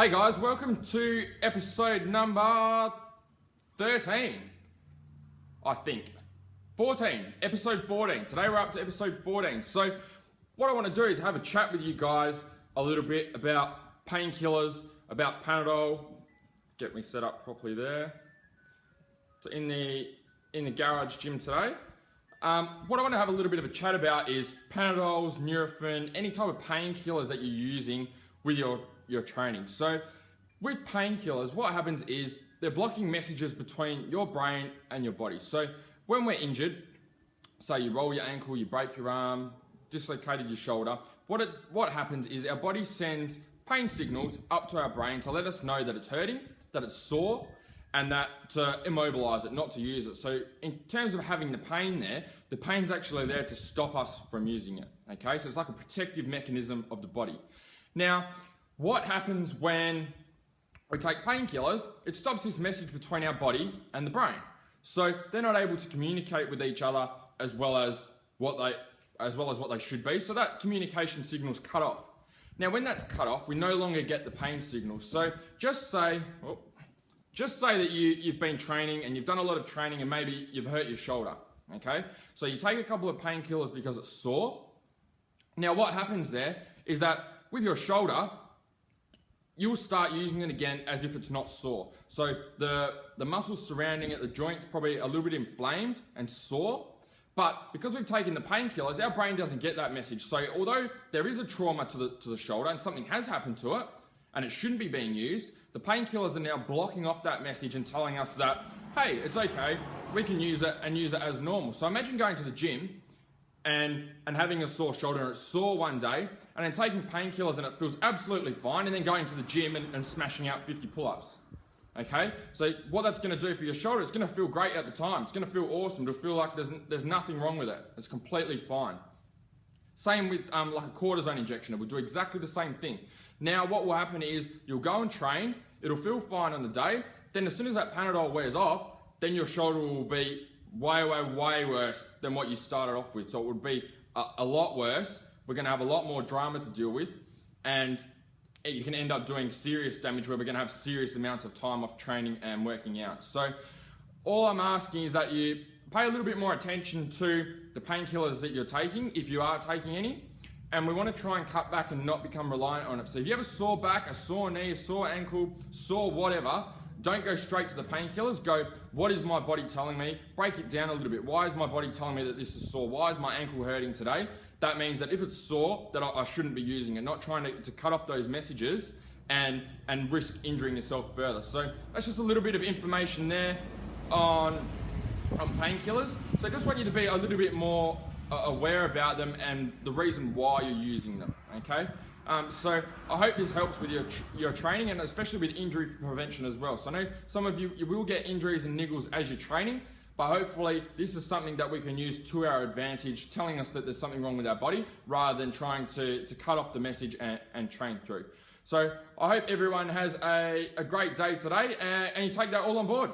Hey guys, welcome to episode number 13, I think. 14, episode 14. Today we're up to episode 14. So what I want to do is have a chat with you guys a little bit about painkillers, about Panadol. Get me set up properly there. So in the garage gym today. What I want to have a little bit of a chat about is Panadols, Nurofen, any type of painkillers that you're using with your training. So with painkillers, what happens is they're blocking messages between your brain and your body. So when we're injured, say you roll your ankle, you break your arm, dislocated your shoulder, what happens is our body sends pain signals up to our brain to let us know that it's hurting, that it's sore, and that to immobilize it, not to use it. So in terms of having the pain there, the pain's actually there to stop us from using it, okay? So it's like a protective mechanism of the body. Now, what happens when we take painkillers? It stops this message between our body and the brain. So they're not able to communicate with each other as well as what they should be. So that communication signal's cut off. Now, when that's cut off, we no longer get the pain signal. So just say that you've been training and you've done a lot of training and maybe you've hurt your shoulder, okay? So you take a couple of painkillers because it's sore. Now, what happens there is that with your shoulder, you'll start using it again as if it's not sore. So the muscles surrounding it, the joint's probably a little bit inflamed and sore, but because we've taken the painkillers, our brain doesn't get that message. So although there is a trauma to the shoulder and something has happened to it, and it shouldn't be being used, the painkillers are now blocking off that message and telling us that, hey, it's okay, we can use it and use it as normal. So imagine going to the gym and having a sore shoulder, and it's sore one day, and then taking painkillers and it feels absolutely fine, and then going to the gym and smashing out 50 pull-ups. Okay? So what that's going to do for your shoulder, it's going to feel great at the time. It's going to feel awesome. It'll feel like there's nothing wrong with it. It's completely fine. Same with like a cortisone injection. It will do exactly the same thing. Now what will happen is you'll go and train, it'll feel fine on the day, then as soon as that Panadol wears off, then your shoulder will be way worse than what you started off with. So it would be a lot worse. We're going to have a lot more drama to deal with, and you can end up doing serious damage where we're going to have serious amounts of time off training and working out. So all I'm asking is that you pay a little bit more attention to the painkillers that you're taking, if you are taking any, and we want to try and cut back and not become reliant on it. So if you have a sore back, a sore knee, a sore ankle, sore whatever, don't go straight to the painkillers. Go, what is my body telling me? Break it down a little bit. Why is my body telling me that this is sore? Why is my ankle hurting today? That means that if it's sore, that I shouldn't be using it, not trying to cut off those messages and risk injuring yourself further. So that's just a little bit of information there on painkillers. So I just want you to be a little bit more aware about them and the reason why you're using them, okay? So I hope this helps with your training, and especially with injury prevention as well. So I know some of you will get injuries and niggles as you're training, but hopefully this is something that we can use to our advantage, telling us that there's something wrong with our body rather than trying to cut off the message and train through. So I hope everyone has a great day today and you take that all on board.